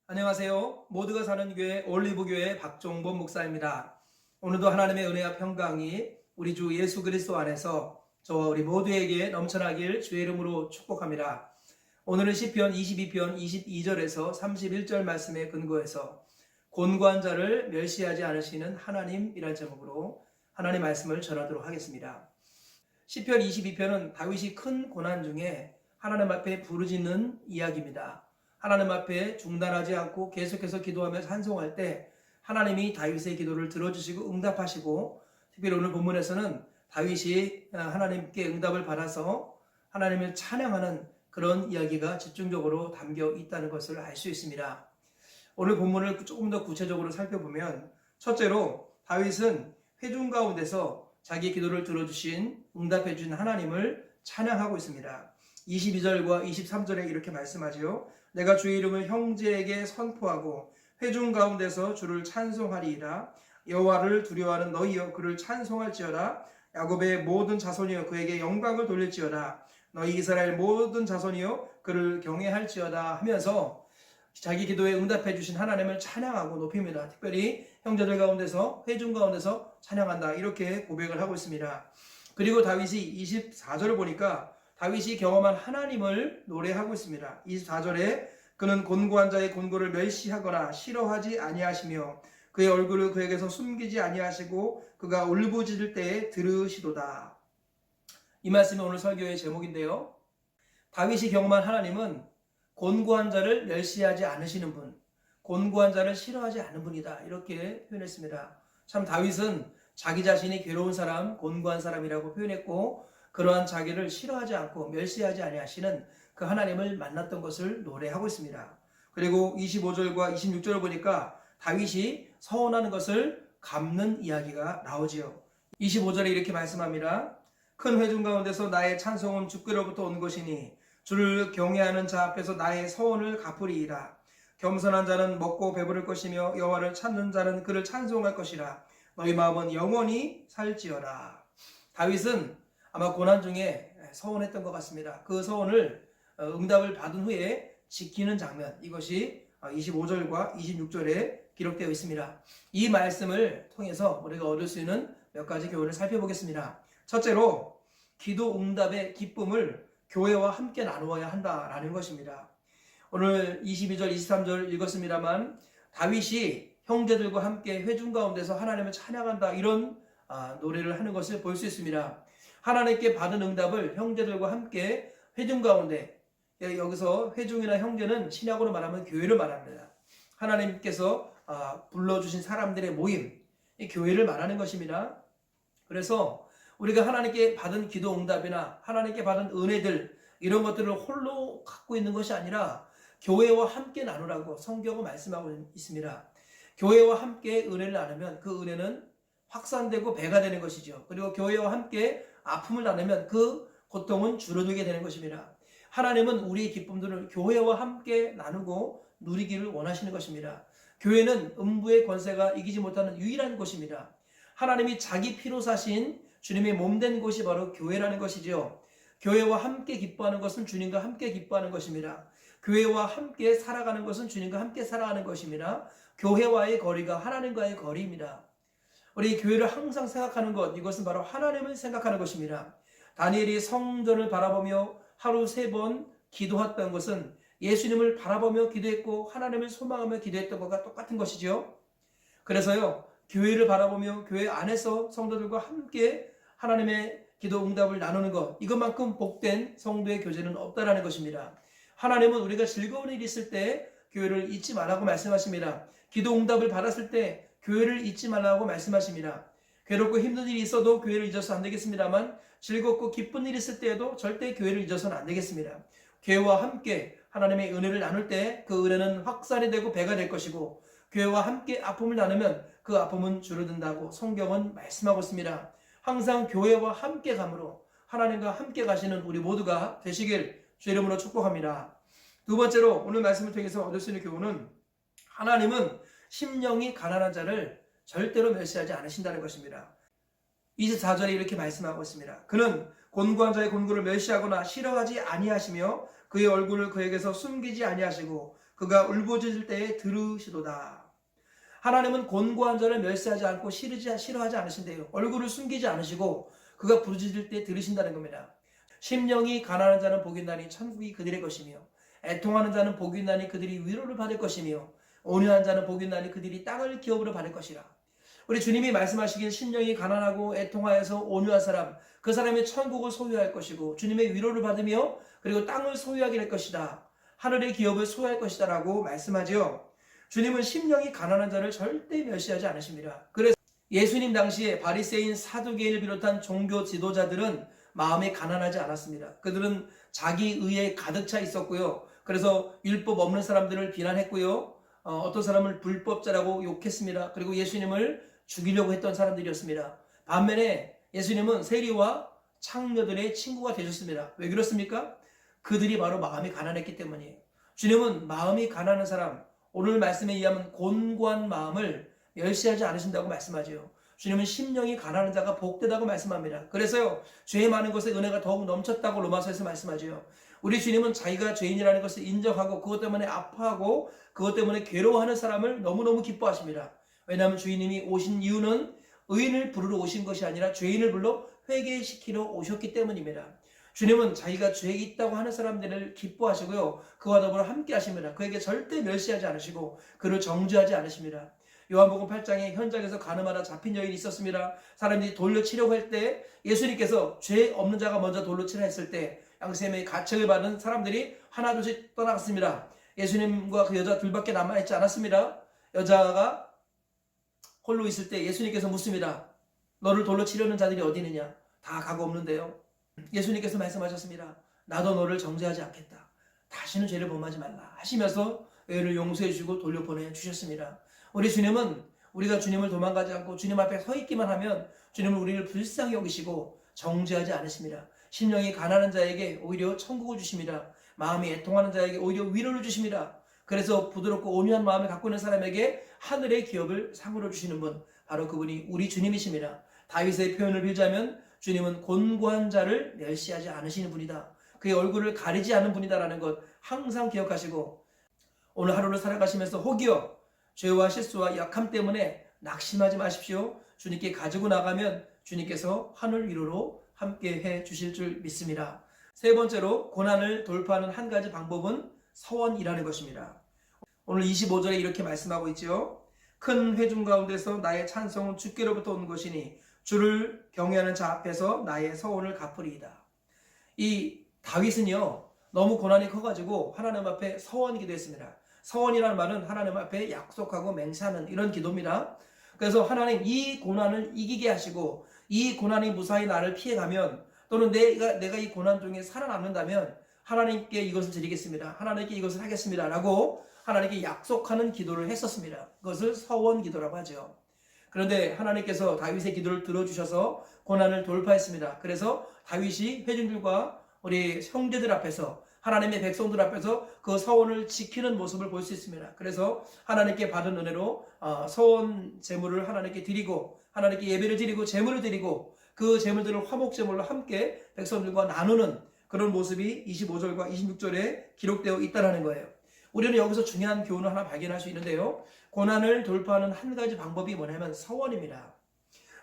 안녕하세요. 모두가 사는 교회 올리브교회 박종범 목사입니다. 오늘도 하나님의 은혜와 평강이 우리 주 예수 그리스도 안에서 저와 우리 모두에게 넘쳐나길 주의 이름으로 축복합니다. 오늘은 시편 22편 22절에서 31절 말씀에 근거해서 곤고한 자를 멸시하지 않으시는 하나님이라는 제목으로 하나님의 말씀을 전하도록 하겠습니다. 시편 22편은 다윗이 큰 고난 중에 하나님 앞에 부르짖는 이야기입니다. 하나님 앞에 중단하지 않고 계속해서 기도하며 찬송할 때 하나님이 다윗의 기도를 들어주시고 응답하시고, 특별히 오늘 본문에서는 다윗이 하나님께 응답을 받아서 하나님을 찬양하는 그런 이야기가 집중적으로 담겨 있다는 것을 알 수 있습니다. 오늘 본문을 조금 더 구체적으로 살펴보면, 첫째로 다윗은 회중 가운데서 자기 기도를 들어주신 응답해 주신 하나님을 찬양하고 있습니다. 22절과 23절에 이렇게 말씀하지요. 내가 주의 이름을 형제에게 선포하고 회중 가운데서 주를 찬송하리이다. 여호와를 두려워하는 너희여 그를 찬송할지어다. 야곱의 모든 자손이여 그에게 영광을 돌릴지어다. 너희 이스라엘 모든 자손이여 그를 경외할지어다 하면서 자기 기도에 응답해 주신 하나님을 찬양하고 높입니다. 특별히 형제들 가운데서, 회중 가운데서 찬양한다, 이렇게 고백을 하고 있습니다. 그리고 다윗이 24절을 보니까 다윗이 경험한 하나님을 노래하고 있습니다. 24절에 그는 곤고한 자의 곤고를 멸시하거나 싫어하지 아니하시며 그의 얼굴을 그에게서 숨기지 아니하시고 그가 울부짖을 때에 들으시도다. 이 말씀이 오늘 설교의 제목인데요. 다윗이 경험한 하나님은 곤고한 자를 멸시하지 않으시는 분, 곤고한 자를 싫어하지 않는 분이다, 이렇게 표현했습니다. 참 다윗은 자기 자신이 괴로운 사람, 곤고한 사람이라고 표현했고, 그러한 자기를 싫어하지 않고 멸시하지 아니하시는 그 하나님을 만났던 것을 노래하고 있습니다. 그리고 25절과 26절을 보니까 다윗이 서원하는 것을 갚는 이야기가 나오지요. 25절에 이렇게 말씀합니다. 큰 회중 가운데서 나의 찬송은 주께로부터 온 것이니 주를 경외하는 자 앞에서 나의 서원을 갚으리이다. 겸손한 자는 먹고 배부를 것이며 여호와를 찾는 자는 그를 찬송할 것이라. 너희 마음은 영원히 살지어다. 다윗은 아마 고난 중에 서원했던 것 같습니다. 그 서원을 응답을 받은 후에 지키는 장면, 이것이 25절과 26절에 기록되어 있습니다. 이 말씀을 통해서 우리가 얻을 수 있는 몇 가지 교훈을 살펴보겠습니다. 첫째로, 기도 응답의 기쁨을 교회와 함께 나누어야 한다라는 것입니다. 오늘 22절, 23절 읽었습니다만 다윗이 형제들과 함께 회중 가운데서 하나님을 찬양한다, 이런 노래를 하는 것을 볼 수 있습니다. 하나님께 받은 응답을 형제들과 함께 회중 가운데, 여기서 회중이나 형제는 신약으로 말하면 교회를 말합니다. 하나님께서 불러주신 사람들의 모임, 이 교회를 말하는 것입니다. 그래서 우리가 하나님께 받은 기도 응답이나 하나님께 받은 은혜들, 이런 것들을 홀로 갖고 있는 것이 아니라 교회와 함께 나누라고 성경은 말씀하고 있습니다. 교회와 함께 은혜를 나누면 그 은혜는 확산되고 배가 되는 것이죠. 그리고 교회와 함께 아픔을 나누면 그 고통은 줄어들게 되는 것입니다. 하나님은 우리의 기쁨들을 교회와 함께 나누고 누리기를 원하시는 것입니다. 교회는 음부의 권세가 이기지 못하는 유일한 곳입니다. 하나님이 자기 피로 사신 주님의 몸된 곳이 바로 교회라는 것이죠. 교회와 함께 기뻐하는 것은 주님과 함께 기뻐하는 것입니다. 교회와 함께 살아가는 것은 주님과 함께 살아가는 것입니다. 교회와의 거리가 하나님과의 거리입니다. 우리 교회를 항상 생각하는 것, 이것은 바로 하나님을 생각하는 것입니다. 다니엘이 성전을 바라보며 하루 3번 기도했던 것은 예수님을 바라보며 기도했고 하나님을 소망하며 기도했던 것과 똑같은 것이죠. 그래서요, 교회를 바라보며 교회 안에서 성도들과 함께 하나님의 기도 응답을 나누는 것, 이것만큼 복된 성도의 교제는 없다라는 것입니다. 하나님은 우리가 즐거운 일이 있을 때 교회를 잊지 말라고 말씀하십니다. 기도 응답을 받았을 때 교회를 잊지 말라고 말씀하십니다. 괴롭고 힘든 일이 있어도 교회를 잊어서 안 되겠습니다만, 즐겁고 기쁜 일이 있을 때에도 절대 교회를 잊어서는 안 되겠습니다. 교회와 함께 하나님의 은혜를 나눌 때 그 은혜는 확산이 되고 배가 될 것이고, 교회와 함께 아픔을 나누면 그 아픔은 줄어든다고 성경은 말씀하고 있습니다. 항상 교회와 함께 감으로 하나님과 함께 가시는 우리 모두가 되시길 주 이름으로 축복합니다. 두 번째로, 오늘 말씀을 통해서 얻을 수 있는 교훈은, 하나님은 심령이 가난한 자를 절대로 멸시하지 않으신다는 것입니다. 24절에 이렇게 말씀하고 있습니다. 그는 곤고한 자의 곤고를 멸시하거나 싫어하지 아니하시며 그의 얼굴을 그에게서 숨기지 아니하시고 그가 울부짖을 때에 들으시도다. 하나님은 곤고한 자를 멸시하지 않고 싫어하지 않으신대요. 얼굴을 숨기지 않으시고 그가 부르짖을 때 들으신다는 겁니다. 심령이 가난한 자는 복이 있나니 천국이 그들의 것이며, 애통하는 자는 복이 있나니 그들이 위로를 받을 것이며, 온유한 자는 복이 있나니 그들이 땅을 기업으로 받을 것이라. 우리 주님이 말씀하시길 심령이 가난하고 애통하여서 온유한 사람, 그 사람이 천국을 소유할 것이고 주님의 위로를 받으며 그리고 땅을 소유하게 될 것이다. 하늘의 기업을 소유할 것이다 라고 말씀하죠. 주님은 심령이 가난한 자를 절대 멸시하지 않으십니다. 그래서 예수님 당시에 바리새인 사두개인을 비롯한 종교 지도자들은 마음이 가난하지 않았습니다. 그들은 자기 의에 가득 차 있었고요. 그래서 율법 없는 사람들을 비난했고요. 어떤 사람을 불법자라고 욕했습니다. 그리고 예수님을 죽이려고 했던 사람들이었습니다. 반면에 예수님은 세리와 창녀들의 친구가 되셨습니다. 왜 그렇습니까? 그들이 바로 마음이 가난했기 때문이에요. 주님은 마음이 가난한 사람, 오늘 말씀에 의하면 곤고한 마음을 멸시하지 않으신다고 말씀하죠. 주님은 심령이 가난한 자가 복되다고 말씀합니다. 그래서요, 죄 많은 것에 은혜가 더욱 넘쳤다고 로마서에서 말씀하죠. 우리 주님은 자기가 죄인이라는 것을 인정하고 그것 때문에 아파하고 그것 때문에 괴로워하는 사람을 너무너무 기뻐하십니다. 왜냐하면 주님이 오신 이유는 의인을 부르러 오신 것이 아니라 죄인을 불러 회개시키러 오셨기 때문입니다. 주님은 자기가 죄에 있다고 하는 사람들을 기뻐하시고요. 그와 더불어 함께 하십니다. 그에게 절대 멸시하지 않으시고 그를 정죄하지 않으십니다. 요한복음 8장에 현장에서 가늠하다 잡힌 여인이 있었습니다. 사람들이 돌로 치려고 할 때 예수님께서 죄 없는 자가 먼저 돌로 치라 했을 때 양쌤의 가책을 받은 사람들이 하나둘씩 떠나갔습니다. 예수님과 그 여자 둘밖에 남아있지 않았습니다. 여자가 홀로 있을 때 예수님께서 묻습니다. 너를 돌로 치려는 자들이 어디 있느냐? 다 가고 없는데요. 예수님께서 말씀하셨습니다. 나도 너를 정죄하지 않겠다. 다시는 죄를 범하지 말라 하시면서 여인을 용서해 주시고 돌려보내 주셨습니다. 우리 주님은 우리가 주님을 도망가지 않고 주님 앞에 서 있기만 하면 주님은 우리를 불쌍히 여기시고 정죄하지 않으십니다. 심령이 가난한 자에게 오히려 천국을 주십니다. 마음이 애통하는 자에게 오히려 위로를 주십니다. 그래서 부드럽고 온유한 마음을 갖고 있는 사람에게 하늘의 기업을 상으로 주시는 분, 바로 그분이 우리 주님이십니다. 다윗의 표현을 빌자면 주님은 곤고한 자를 멸시하지 않으시는 분이다. 그의 얼굴을 가리지 않는 분이다라는 것 항상 기억하시고 오늘 하루를 살아가시면서 혹여 죄와 실수와 약함 때문에 낙심하지 마십시오. 주님께 가지고 나가면 주님께서 하늘 위로로 함께 해 주실 줄 믿습니다. 세 번째로 고난을 돌파하는 한 가지 방법은 서원이라는 것입니다. 오늘 25절에 이렇게 말씀하고 있죠. 큰 회중 가운데서 나의 찬송은 주께로부터 온 것이니 주를 경외하는 자 앞에서 나의 서원을 갚으리이다. 이 다윗은요, 너무 고난이 커가지고 하나님 앞에 서원 기도했습니다. 서원이라는 말은 하나님 앞에 약속하고 맹세하는 이런 기도입니다. 그래서 하나님, 이 고난을 이기게 하시고 이 고난이 무사히 나를 피해가면 또는 내가 이 고난 중에 살아남는다면 하나님께 이것을 드리겠습니다. 하나님께 이것을 하겠습니다. 라고 하나님께 약속하는 기도를 했었습니다. 그것을 서원 기도라고 하죠. 그런데 하나님께서 다윗의 기도를 들어주셔서 고난을 돌파했습니다. 그래서 다윗이 회중들과 우리 형제들 앞에서 하나님의 백성들 앞에서 그 서원을 지키는 모습을 볼 수 있습니다. 그래서 하나님께 받은 은혜로 서원 제물을 하나님께 드리고 하나님께 예배를 드리고 제물을 드리고 그 제물들을 화목제물로 함께 백성들과 나누는 그런 모습이 25절과 26절에 기록되어 있다는 거예요. 우리는 여기서 중요한 교훈을 하나 발견할 수 있는데요. 고난을 돌파하는 한 가지 방법이 뭐냐면 서원입니다.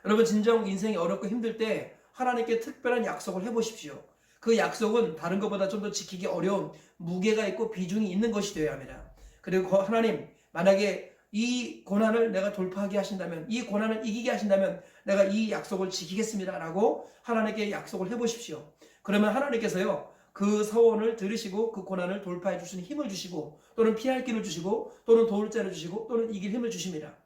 여러분, 진정 인생이 어렵고 힘들 때 하나님께 특별한 약속을 해보십시오. 그 약속은 다른 것보다 좀 더 지키기 어려운 무게가 있고 비중이 있는 것이 되어야 합니다. 그리고 하나님, 만약에 이 고난을 내가 돌파하게 하신다면, 이 고난을 이기게 하신다면 내가 이 약속을 지키겠습니다 라고 하나님께 약속을 해보십시오. 그러면 하나님께서요, 그 서원을 들으시고 그 고난을 돌파해 주시는 힘을 주시고 또는 피할 길을 주시고 또는 도울 자를 주시고 또는 이길 힘을 주십니다.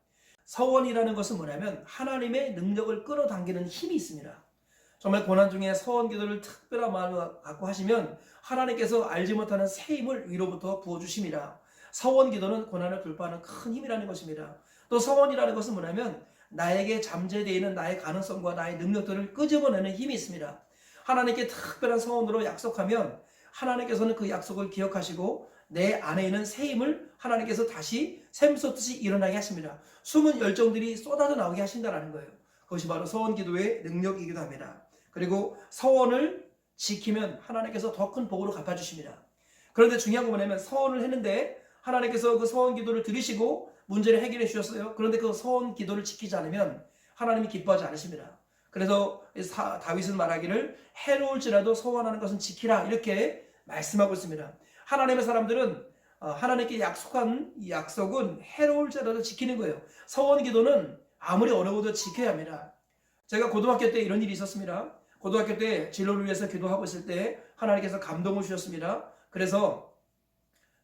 서원이라는 것은 뭐냐면 하나님의 능력을 끌어당기는 힘이 있습니다. 정말 고난 중에 서원 기도를 특별한 마음을 갖고 하시면 하나님께서 알지 못하는 새 힘을 위로부터 부어주십니다. 서원 기도는 고난을 돌파하는 큰 힘이라는 것입니다. 또 서원이라는 것은 뭐냐면 나에게 잠재되어 있는 나의 가능성과 나의 능력들을 끄집어내는 힘이 있습니다. 하나님께 특별한 서원으로 약속하면 하나님께서는 그 약속을 기억하시고 내 안에 있는 새 힘을 하나님께서 다시 샘솟듯이 일어나게 하십니다. 숨은 열정들이 쏟아져 나오게 하신다는 거예요. 그것이 바로 서원 기도의 능력이기도 합니다. 그리고 서원을 지키면 하나님께서 더 큰 복으로 갚아주십니다. 그런데 중요한 건 뭐냐면 서원을 했는데 하나님께서 그 서원 기도를 들으시고 문제를 해결해 주셨어요. 그런데 그 서원 기도를 지키지 않으면 하나님이 기뻐하지 않으십니다. 그래서 다윗은 말하기를 해로울지라도 서원하는 것은 지키라 이렇게 말씀하고 있습니다. 하나님의 사람들은 하나님께 약속한 이 약속은 해로울지라도 지키는 거예요. 서원 기도는 아무리 어려워도 지켜야 합니다. 제가 고등학교 때 이런 일이 있었습니다. 고등학교 때 진로를 위해서 기도하고 있을 때 하나님께서 감동을 주셨습니다. 그래서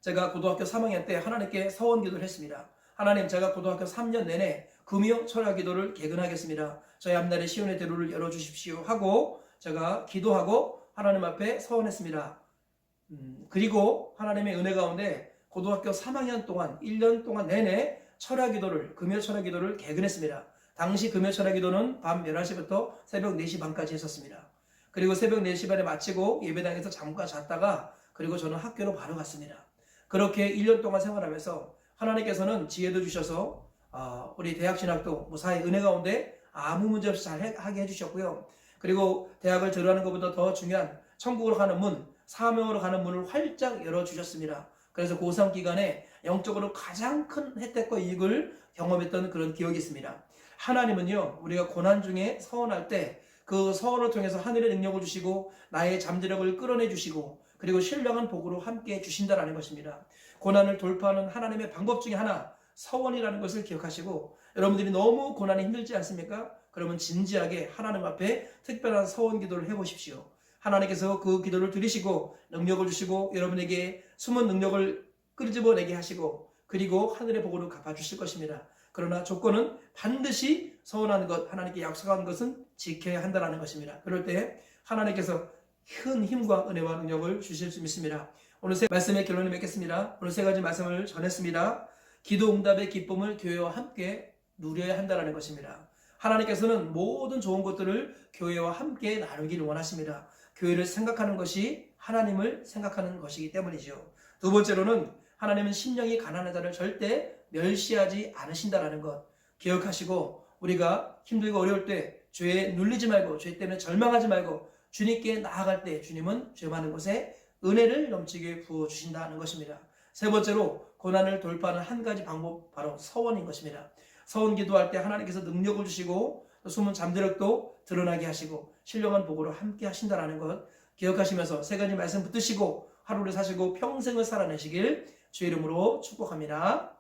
제가 고등학교 3학년 때 하나님께 서원 기도를 했습니다. 하나님, 제가 고등학교 3년 내내 금요 철야 기도를 개근하겠습니다. 저희 앞날에 시온의 대로를 열어주십시오 하고 제가 기도하고 하나님 앞에 서원했습니다. 그리고 하나님의 은혜 가운데 고등학교 3학년 동안 1년 동안 내내 철야 기도를, 금요 철야 기도를 개근했습니다. 당시 금요 철야 기도는 밤 11시부터 새벽 4시 반까지 했었습니다. 그리고 새벽 4시 반에 마치고 예배당에서 잠깐 잤다가 그리고 저는 학교로 바로 갔습니다. 그렇게 1년 동안 생활하면서 하나님께서는 지혜도 주셔서 우리 대학진학도 무사히 은혜 가운데 아무 문제 없이 잘 하게 해주셨고요. 그리고 대학을 들어가는 것보다 더 중요한 천국으로 가는 문, 사명으로 가는 문을 활짝 열어주셨습니다. 그래서 고3 기간에 영적으로 가장 큰 혜택과 이익을 경험했던 그런 기억이 있습니다. 하나님은요, 우리가 고난 중에 서원할 때 그 서원을 통해서 하늘의 능력을 주시고 나의 잠재력을 끌어내 주시고 그리고 신령한 복으로 함께 주신다라는 것입니다. 고난을 돌파하는 하나님의 방법 중에 하나, 서원이라는 것을 기억하시고, 여러분들이 너무 고난이 힘들지 않습니까? 그러면 진지하게 하나님 앞에 특별한 서원 기도를 해보십시오. 하나님께서 그 기도를 들으시고 능력을 주시고 여러분에게 숨은 능력을 끄집어내게 하시고 그리고 하늘의 복으로 갚아주실 것입니다. 그러나 조건은 반드시 서원한 것, 하나님께 약속한 것은 지켜야 한다는 것입니다. 그럴 때 하나님께서 큰 힘과 은혜와 능력을 주실 수 있습니다. 오늘 말씀의 결론을 맺겠습니다. 오늘 3가지 말씀을 전했습니다. 기도 응답의 기쁨을 교회와 함께 누려야 한다는 것입니다. 하나님께서는 모든 좋은 것들을 교회와 함께 나누기를 원하십니다. 교회를 생각하는 것이 하나님을 생각하는 것이기 때문이죠. 두 번째로는 하나님은 심령이 가난한 자를 절대 멸시하지 않으신다는 것 기억하시고, 우리가 힘들고 어려울 때 죄에 눌리지 말고 죄 때문에 절망하지 말고 주님께 나아갈 때 주님은 죄 많은 곳에 은혜를 넘치게 부어주신다는 것입니다. 세 번째로 고난을 돌파하는 한 가지 방법, 바로 서원인 것입니다. 서원 기도할 때 하나님께서 능력을 주시고 숨은 잠재력도 드러나게 하시고 신령한 복으로 함께 하신다는 것 기억하시면서 3가지 말씀 붙드시고 하루를 사시고 평생을 살아내시길 주의 이름으로 축복합니다.